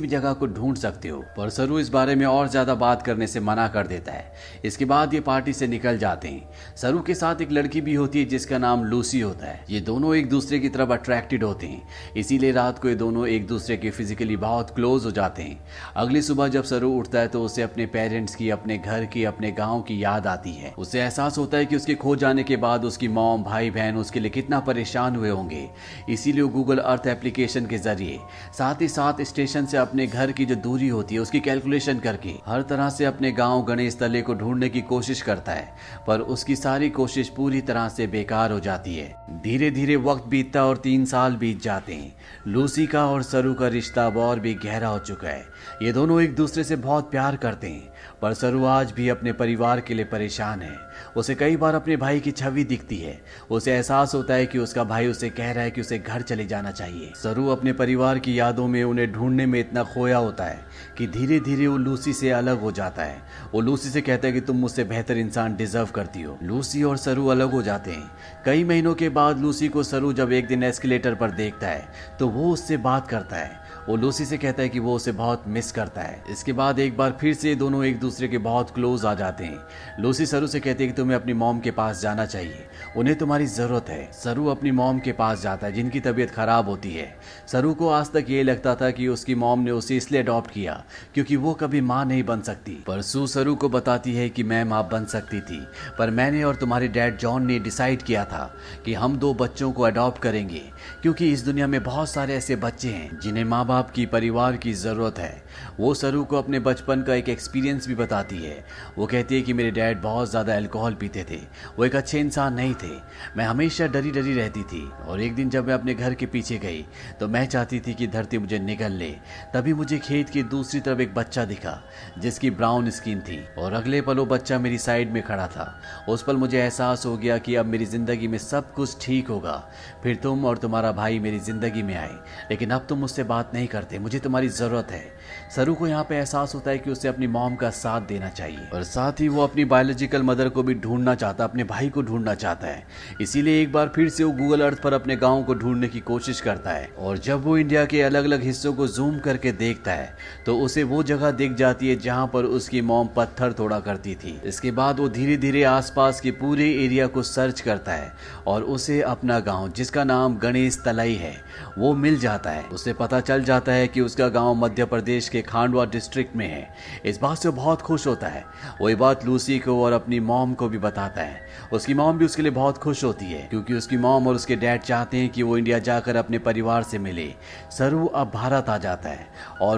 भी जगह को ढूंढ सकते हो। पर सरू इस बारे में और ज्यादा बात करने से मना कर देता है। इसके बाद ये पार्टी से निकल जाते हैं। सरू के साथ एक लड़की भी होती है जिसका नाम लूसी होता है। ये दोनों एक दूसरे की तरफ अट्रैक्टेड होते हैं, इसीलिए रात को ये दोनों एक दूसरे के फिजिकली बहुत क्लोज हो जाते हैं। अगली सुबह जब सरू उठता है तो उसे अपने पेरेंट्स की, अपने घर की, अपने गाँव की याद आती है। उसे एहसास होता है कि उसके खो जाने के बाद उसकी मॉम, भाई बहन उसके लिए कितना परेशान हुए होंगे। इसीलिए वो गूगल अर्थ एप्लीकेशन के जरिए साथ ही साथ स्टेशन से अपने घर की जो दूरी होती है उसकी कैलकुलेशन करके हर तरह से अपने गांव गणेश तले को ढूंढने की कोशिश करता है। पर उसकी सारी कोशिश पूरी तरह से बेकार हो जाती है। धीरे धीरे वक्त बीतता और 3 साल बीत जाते हैं। लूसी का और सरू का रिश्ता अब और भी गहरा हो चुका है। ये दोनों एक दूसरे से बहुत प्यार करते हैं, पर सरू आज भी अपने परिवार के लिए परेशान है। उसे कई बार अपने भाई की छवि दिखती है। उसे एहसास होता है कि उसका भाई उसे कह रहा है कि उसे घर चले जाना चाहिए। सरू अपने परिवार की यादों में उन्हें ढूंढने में इतना खोया होता है कि धीरे धीरे वो लूसी से अलग हो जाता है। वो लूसी से कहता है कि तुम मुझसे बेहतर इंसान डिजर्व करती हो। लूसी और सरू अलग हो जाते हैं। कई महीनों के बाद लूसी को सरू जब एक दिन एस्केलेटर पर देखता है तो वो उससे बात करता है। वो लूसी से कहता है कि वो उसे बहुत मिस करता है। इसके बाद एक बार फिर से दोनों एक दूसरे के बहुत क्लोज आ जाते हैं। लूसी सरू से कहती है कि तुम्हें अपनी मॉम के पास जाना चाहिए, उन्हें तुम्हारी जरूरत है। सरू अपनी मॉम के पास जाता है जिनकी तबीयत खराब होती है। सरू को आज तक ये लगता था कि उसकी मॉम ने उसे इसलिए अडॉप्ट किया क्योंकि वो कभी माँ नहीं बन सकती। पर सू सरू को बताती है कि मैं माँ बन सकती थी, पर मैंने और तुम्हारे डैड जॉन ने डिसाइड किया था कि हम 2 बच्चों को अडॉप्ट करेंगे, क्योंकि इस दुनिया में बहुत सारे ऐसे बच्चे हैं जिन्हें माँ बाप की, परिवार की जरूरत है। वो सरू को अपने बचपन का एक एक्सपीरियंस भी बताती है। वो कहती है कि मेरे डैड बहुत ज्यादा अल्कोहल पीते थे, वो एक अच्छे इंसान नहीं थे। मैं हमेशा डरी डरी रहती थी और एक दिन जब मैं अपने घर के पीछे गई तो मैं चाहती थी कि धरती मुझे निगल ले। तभी मुझे खेत की दूसरी तरफ एक बच्चा दिखा जिसकी ब्राउन स्किन थी और अगले पल वो बच्चा मेरी साइड में खड़ा था। उस पल मुझे एहसास हो गया कि अब मेरी जिंदगी में सब कुछ ठीक होगा। फिर तुम और तुम्हारा भाई मेरी जिंदगी में आए, लेकिन अब तुम मुझसे बात नहीं करते, मुझे तुम्हारी जरूरत है। सरू को यहाँ पे एहसास होता है कि उसे अपनी मॉम का साथ देना चाहिए और साथ ही वो अपनी बायोलॉजिकल मदर को भी ढूंढना चाहता, अपने भाई को ढूंढना चाहता है। इसीलिए एक बार फिर से वो गूगल अर्थ पर अपने गांव को ढूंढने की कोशिश करता है और जब वो इंडिया के अलग अलग हिस्सों को जूम करके देखता है तो उसे वो जगह दिख जाती है जहाँ पर उसकी मॉम पत्थर तोड़ा करती थी। इसके बाद वो धीरे धीरे आसपास के पूरे एरिया को सर्च करता है और उसे अपना गाँव, जिसका नाम गणेश तलाई है, वो मिल जाता है। उसे पता चल जाता है कि उसका गांव मध्य प्रदेश के खांडवा डिस्ट्रिक्ट में है। इस बात से वो बहुत खुश होता है। वो ये बात लूसी को और अपनी मॉम को भी बताता है। उसकी मॉम भी उसके लिए बहुत खुश होती है क्योंकि उसकी मॉम और उसके डैड चाहते हैं कि वो इंडिया जाकर अपने परिवार से मिले। सरू अब भारत आ जाता है और